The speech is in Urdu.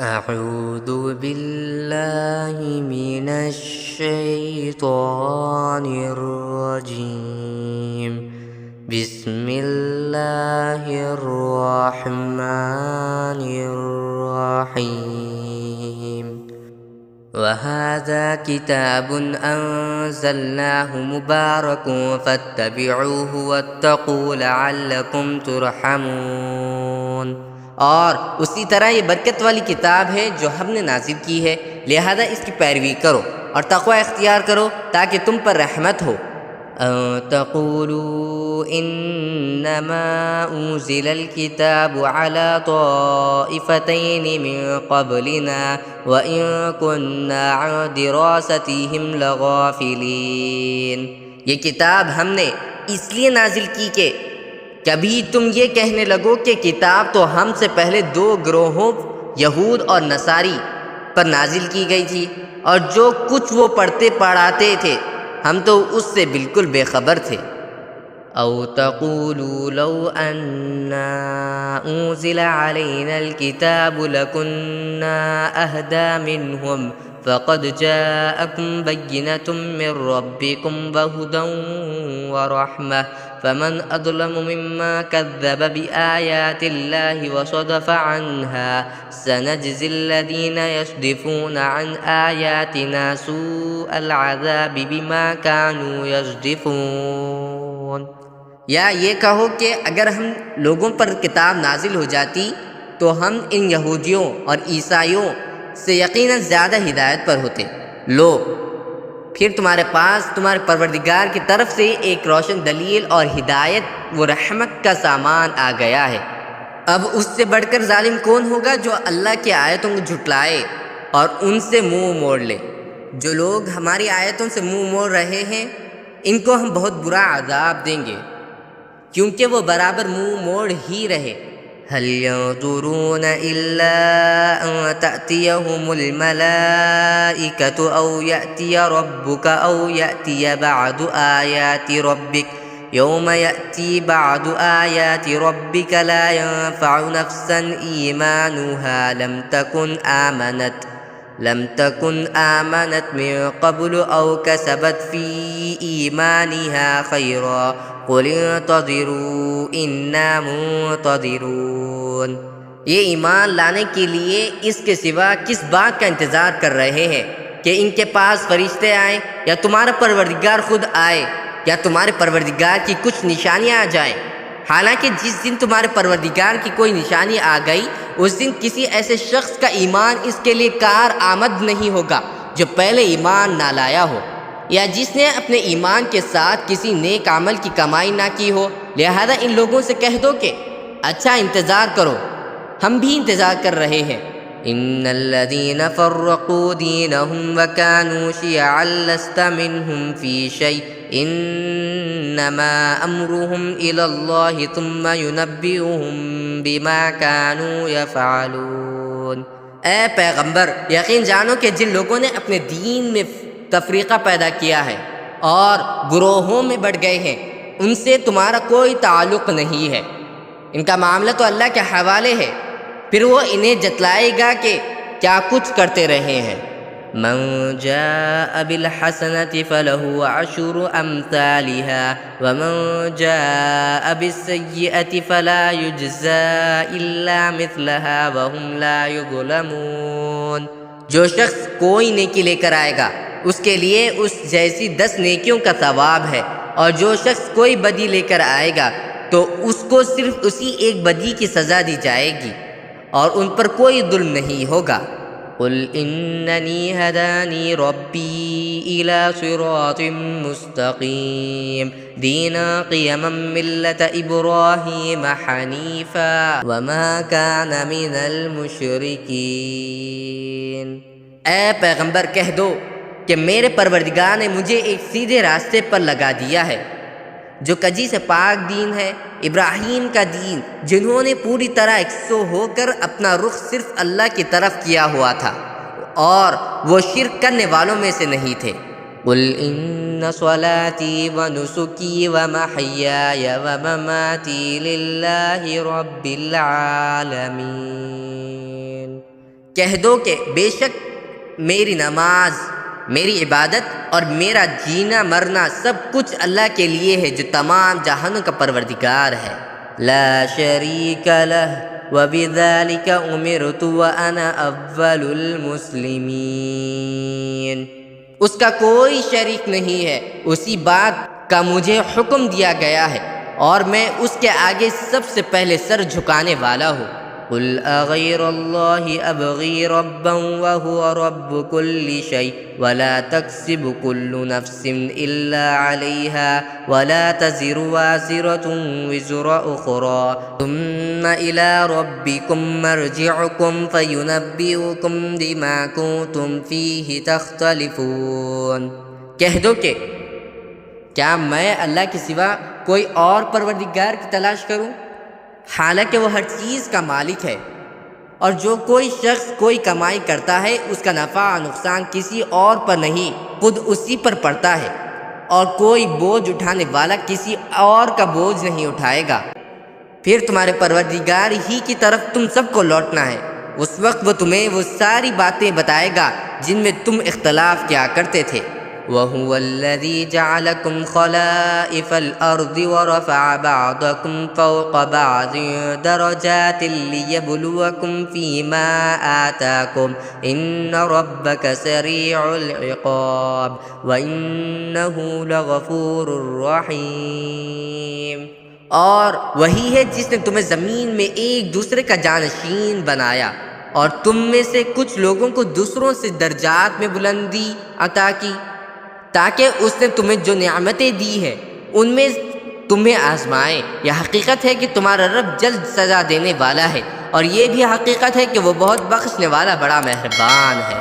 أعوذ بالله من الشيطان الرجيم. بسم الله الرحمن الرحيم. وهذا كتاب أنزلناه مبارك فاتبعوه واتقوا لعلكم ترحمون. اور اسی طرح یہ برکت والی کتاب ہے جو ہم نے نازل کی ہے، لہذا اس کی پیروی کرو اور تقوی اختیار کرو تاکہ تم پر رحمت ہو۔ أن تقولوا إنما أنزل الكتاب على طائفتين من قبلنا وإن كنا عن دراستهم لغافلين۔ یہ کتاب ہم نے اس لیے نازل کی کہ کبھی تم یہ کہنے لگو کہ کتاب تو ہم سے پہلے دو گروہوں یہود اور نصاری پر نازل کی گئی تھی، اور جو کچھ وہ پڑھتے پڑھاتے تھے ہم تو اس سے بالکل بے خبر تھے۔ او تقولوا لو أنا أنزل علينا الكتاب لكنا أهدى منهم فقد جاءكم بينة من ربكم وهدى ورحمة فمن أظلم مما كذب بآيات الله وصدف عنها سنجزي الذين يصدفون عن آياتنا سوء العذاب بما كانوا يصدفون۔ یا یہ کہو کہ اگر ہم لوگوں پر کتاب نازل ہو جاتی تو ہم ان یہودیوں اور عیسائیوں سے یقیناً زیادہ ہدایت پر ہوتے۔ لو پھر تمہارے پاس تمہارے پروردگار کی طرف سے ایک روشن دلیل اور ہدایت و رحمت کا سامان آ گیا ہے۔ اب اس سے بڑھ کر ظالم کون ہوگا جو اللہ کی آیتوں کو جھٹلائے اور ان سے منہ موڑ لے۔ جو لوگ ہماری آیتوں سے منہ موڑ رہے ہیں ان کو ہم بہت برا عذاب دیں گے، کیونکہ وہ برابر منہ موڑ ہی رہے۔ هل ينظرون إلا أن تأتيهم الملائكة أو يأتي ربك أو يأتي بعض آيات ربك يوم يأتي بعض آيات ربك لا ينفع نفسا إيمانها لم تكن آمنت من قبل أو كسبت في إيمانها خيرا قل انتظروا إنا منتظرون۔ یہ ایمان لانے کے لیے اس کے سوا کس بات کا انتظار کر رہے ہیں کہ ان کے پاس فرشتے آئیں یا تمہارا پروردگار خود آئے یا تمہارے پروردگار کی کچھ نشانیاں آ جائیں؟ حالانکہ جس دن تمہارے پروردگار کی کوئی نشانی آ گئی اس دن کسی ایسے شخص کا ایمان اس کے لیے کار آمد نہیں ہوگا جو پہلے ایمان نہ لایا ہو، یا جس نے اپنے ایمان کے ساتھ کسی نیک عمل کی کمائی نہ کی ہو۔ لہذا ان لوگوں سے کہہ دو کہ اچھا انتظار کرو، ہم بھی انتظار کر رہے ہیں۔ ان الذين فرقوا دينهم وكانوا شيعا لست منهم في شيء انما امرهم الى الله ثم ينبئهم بما كانوا يفعلون۔ اے پیغمبر، یقین جانو کہ جن لوگوں نے اپنے دین میں تفریقہ پیدا کیا ہے اور گروہوں میں بٹ گئے ہیں ان سے تمہارا کوئی تعلق نہیں ہے، ان کا معاملہ تو اللہ کے حوالے ہے، پھر وہ انہیں جتلائے گا کہ کیا کچھ کرتے رہے ہیں۔ من جاء بالحسنة فله عشر أمثالها ومن جاء بالسيئة فلا يجزى إلا مثلها وهم لا يظلمون۔ جو شخص کوئی نیکی لے کر آئے گا اس کے لیے اس جیسی 10 نیکیوں کا ثواب ہے، اور جو شخص کوئی بدی لے کر آئے گا تو اس کو صرف اسی ایک بدی کی سزا دی جائے گی، اور ان پر کوئی ظلم نہیں ہوگا۔ قل اننی ہدانی ربی الی صراط مستقیم دینا قیما ملت ابراہیم حنیفا وما کان من المشرکین۔ اے پیغمبر کہہ دو کہ میرے پروردگار نے مجھے ایک سیدھے راستے پر لگا دیا ہے جو کجی سے پاک دین ہے، ابراہیم کا دین، جنہوں نے پوری طرح یکسو ہو کر اپنا رخ صرف اللہ کی طرف کیا ہوا تھا اور وہ شرک کرنے والوں میں سے نہیں تھے۔ قل ان صلاتي ونسكي ومحياي ومماتي لله رب العالمين۔ کہہ دو کہ بے شک میری نماز، میری عبادت اور میرا جینا مرنا سب کچھ اللہ کے لیے ہے جو تمام جہانوں کا پروردگار ہے۔ لا شریک لہ وبذالک امرت وانا اول المسلمین۔ اس کا کوئی شریک نہیں ہے، اسی بات کا مجھے حکم دیا گیا ہے اور میں اس کے آگے سب سے پہلے سر جھکانے والا ہوں۔ قل اغیر اللہ ابغی ربا وهو رب كل شيء ولا تكسب كل نفس الا عليها ولا تزر وازرة وزر اخرى ثم الى ربكم مرجعكم فينبئكم بما كنتم فيه تختلفون۔ کہہ دو کہ کیا میں اللہ کے سوا کوئی اور پروردگار کی تلاش کروں، حالانکہ وہ ہر چیز کا مالک ہے، اور جو کوئی شخص کوئی کمائی کرتا ہے اس کا نفع و نقصان کسی اور پر نہیں، خود اسی پر پڑتا ہے، اور کوئی بوجھ اٹھانے والا کسی اور کا بوجھ نہیں اٹھائے گا۔ پھر تمہارے پروردگار ہی کی طرف تم سب کو لوٹنا ہے، اس وقت وہ تمہیں وہ ساری باتیں بتائے گا جن میں تم اختلاف کیا کرتے تھے۔ وَهُوَ الَّذِي جَعَلَكُمْ خَلَائِفَ الْأَرْضِ وَرَفَعَ بَعْضَكُمْ فَوْقَ بَعْضٍ دَرَجَاتٍ لِيَبْلُوَكُمْ فِي مَا آتَاكُمْ إِنَّ رَبَّكَ سَرِيعُ الْعِقَابِ وَإِنَّهُ لَغَفُورٌ رَحِيمٌ۔ اور وہی ہے جس نے تمہیں زمین میں ایک دوسرے کا جانشین بنایا اور تم میں سے کچھ لوگوں کو دوسروں سے درجات میں بلندی عطا کی، تاکہ اس نے تمہیں جو نعمتیں دی ہیں ان میں تمہیں آزمائے۔ یہ حقیقت ہے کہ تمہارا رب جلد سزا دینے والا ہے، اور یہ بھی حقیقت ہے کہ وہ بہت بخشنے والا بڑا مہربان ہے۔